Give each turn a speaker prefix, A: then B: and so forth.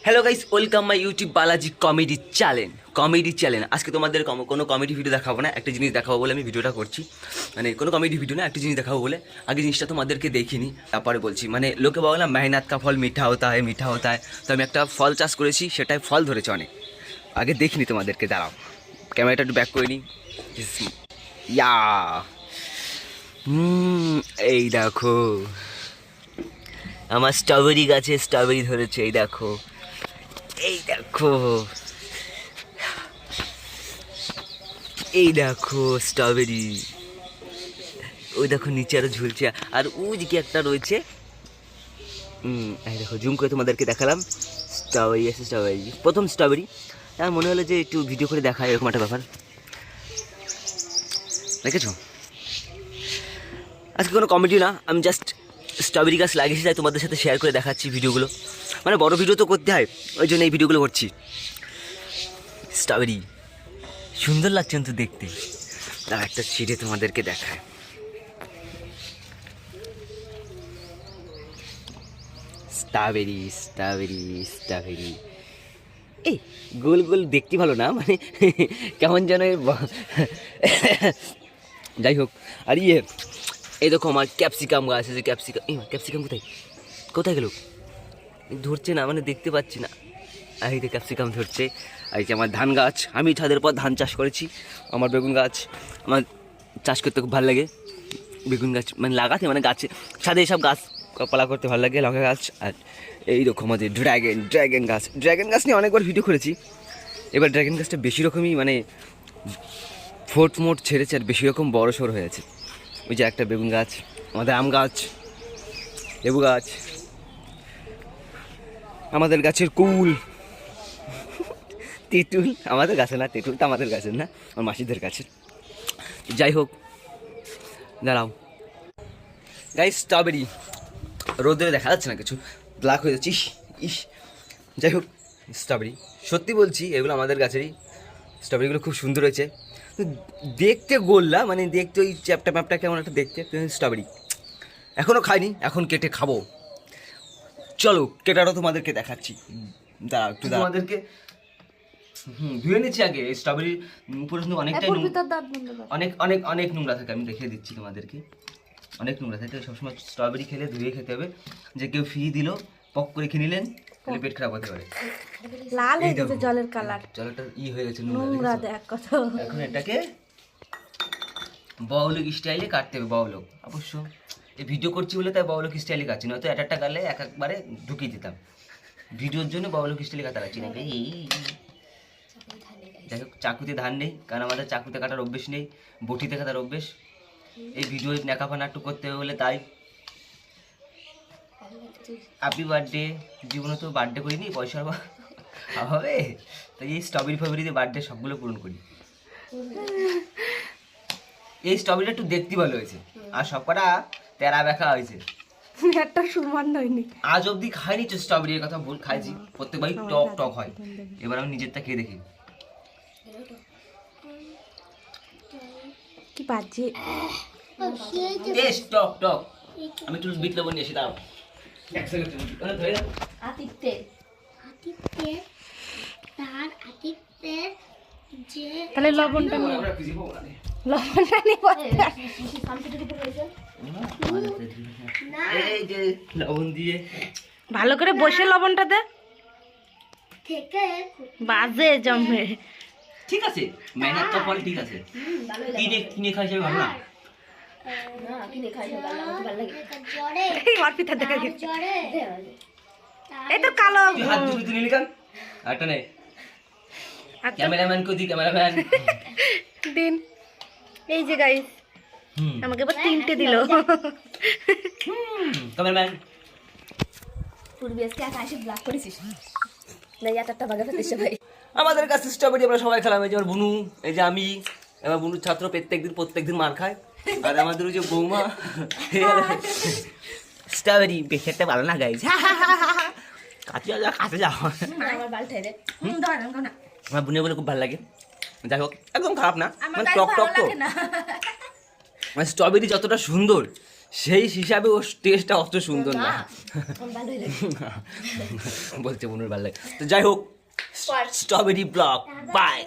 A: Hello guys, welcome my YouTube Balaji comedy channel. আজকে তোমাদের কোনো কমেডি ভিডিও দেখাবো না, একটা জিনিস দেখাবো বলে আমি ভিডিওটা করছি। মানে কোনো কমেডি ভিডিও না, একটা জিনিস দেখাবো বলে। আগে জিনিসটা তোমাদেরকে দেখিনি, তারপরে বলছি। মানে লোকে বলে না, মেহনত কা ফল মিঠা হতা হয়। তো আমি একটা ফল চাষ করেছি, সেটাই ফল ধরেছে অনেক। আগে দেখিনি তোমাদেরকে, দাঁড়াও ক্যামেরাটা একটু ব্যাক করে নিই। ইয়া এই দেখো আমার স্ট্রবেরি গাছে স্ট্রবেরি ধরেছে। এই দেখো এই দেখো স্ট্রবেরি। ওই দেখো নিচে আরো ঝুলছে, আর ওই দিকে একটা রয়েছে। এই দেখো জুম করে তোমাদেরকে দেখালাম। স্ট্রবেরি প্রথম স্ট্রবেরি। আমার মনে হলো যে একটু ভিডিও করে দেখা এরকম একটা ব্যাপার। দেখেছো, আজকে কোনো কমেডি না, আমি জাস্ট স্ট্রবেরি গাছ লাগিয়েছি, তাই তোমাদের সাথে শেয়ার করে দেখাচ্ছি ভিডিওগুলো। মানে বড় ভিডিও তো করতে হয়, ওই জন্য এই ভিডিওগুলো করছি। স্ট্রবেরি সুন্দর লাগছে তো দেখতে। তার একটা ছিঁড়ে তোমাদেরকে দেখায়। স্ট্রবেরি এই গোল গোল দেখতে ভালো না, মানে কেমন যেন যাই হোক। আর এই দেখো আমার ক্যাপসিকাম গাছ আছে। ক্যাপসিকাম কোথায় গেল? ধরছে না, মানে দেখতে পাচ্ছি না। আর এই যে ক্যাপসিকাম ধরছে। আর এই যে আমার ধান গাছ, আমি ছাদের পর ধান চাষ করেছি। আমার বেগুন গাছ, আমার চাষ করতে খুব ভালো লাগে। বেগুন গাছ মানে লাগাতে, মানে গাছে ছাদে এসব গাছ পালা করতে ভালো লাগে, লঙ্কা গাছ। আর এই রকম আমাদের ড্র্যাগন গাছ নিয়ে অনেকবার ভিডিও করেছি। এবার ড্র্যাগন গাছটা বেশি রকমই মানে মোট ছেড়েছে, আর বেশি রকম বড় সড় হয়েছে। ওই যে একটা বেগুন গাছ, আমাদের আম গাছ, লেবু গাছ, আমাদের গাছের কুল, তেঁতুল আমাদের গাছে না, তেঁতুল তো আমাদের গাছের না, আমার মাসিদের গাছের। যাই হোক, দাঁড়াও গাইস, স্ট্রবেরি রোদে দেখা যাচ্ছে না, কিছু ব্ল্যাক হয়ে যাচ্ছে। যাই হোক, স্ট্রবেরি সত্যি বলছি, এগুলো আমাদের গাছেরই। স্ট্রবেরিগুলো খুব সুন্দর হয়েছে, দেখতে গোল্লা, মানে দেখতে ওই চ্যাপটা কেমন একটা দেখতে। স্ট্রবেরি এখনও খাইনি, এখন কেটে খাবো। চলো কেটাটা তোমাদেরকে দেখাচ্ছি। দাঁড়াও একটু, তোমাদেরকে ধুয়ে নিচ্ছি আগে। স্ট্রবেরি উপরে কিন্তু অনেকটাই অনেক নোংরা থাকে, আমি দেখিয়ে দিচ্ছি তোমাদেরকে। অনেক নোংরা থাকে, সবসময় স্ট্রবেরি খেলে ধুয়ে খেতে হবে। যে কেউ ফি দিল, পক করে খেয়ে নিলেন, তাহলে পেট খারাপ হতে পারে।
B: লাল হয়ে গেছে জলের কালার,
A: জলটা হয়ে গেছে
B: নোংরা। দেখ কত।
A: এখন এটাকে বাউলক স্টাইলে কাটতে হবে। বাউলক অবশ্য এই ভিডিও করছি বলে তাই বাউলক স্টাইলে কাটছি, নয়তো একটা গালে একবারে ঢুকিয়ে দিতাম। ভিডিওর জন্য বাউলক স্টাইলে কাটা কাটছি না। যাই হোক, চাকুতে ধান নেই, কারণ আমাদের চাকুতে কাটার অভ্যেস নেই, বটিতে কাটার অভ্যেস। এই ভিডিও নেকাফা নাটক করতে হবে, তাই হ্যাপি বার্থডে। জীবনে তো বার্থডে করিনি, পয়সার হবে, তাই এই স্ট্রবেরি দিয়ে বার্থডে সবগুলো পূরণ করি। এই স্ট্রবেরিটা একটু দেখতে ভালো হয়েছে, আর সবকটা তেরা বেঁকা হয়েছে,
B: একটা সমান হয়নি।
A: আজ অব্দি খাইনি তো স্ট্রবেরির কথা ভুল খাইছি, প্রত্যেকবারই টক হয়। এবার আমি নিজেরটা খেয়ে দেখি
B: কি বাজে
A: টক। আমি একটু বিট লবণ নিয়ে এসে দাঁড়াও এক সেকেন্ড, ধরে দাও।
B: তাহলে লবণটা
A: এই যে লবণ দিয়ে
B: ভালো করে বসে লবণটা দে, বাজে জমে।
A: ঠিক আছে, মেহনত তো ফল ঠিক আছে। কিনে খাই সে ভালো না।
B: এই তো কালো
A: হাত দুটো নিলি কেন? আরেকটা নে, ক্যামেরাম্যান কো দি, ক্যামেরাম্যান
B: দিন। এই যে গাইস, আমাকে এবার 3টে দিল
A: ক্যামেরাম্যান।
C: পূর্বে আজকে আকাশে ব্লক করেছিস না, একটা বাগা ফেলতে ভাই।
A: আমাদের কাছে স্ট্রবেরি আমরা সবাই খেলাম। এই যে আমার বুনু, এই যে আমি, আমার বুনুর ছাত্র প্রত্যেকদিন মার খায়। আর আমাদের ওই যে বৌমা, স্ট্রবেরি বেশি একটা ভালো না গাইজ, কাছে যাও। আমার বুনে বলে খুব ভালো লাগে। যাই হোক, একদম খারাপ না, মানে টক তো। মানে স্ট্রবেরি যতটা সুন্দর, সেই হিসাবে ওর টেস্টটা অত সুন্দর না
C: আমার ভালোই লাগে
A: বলছে মনের ভালো লাগে তো যাই হোক স্ট্রবেরি ব্লগ বাই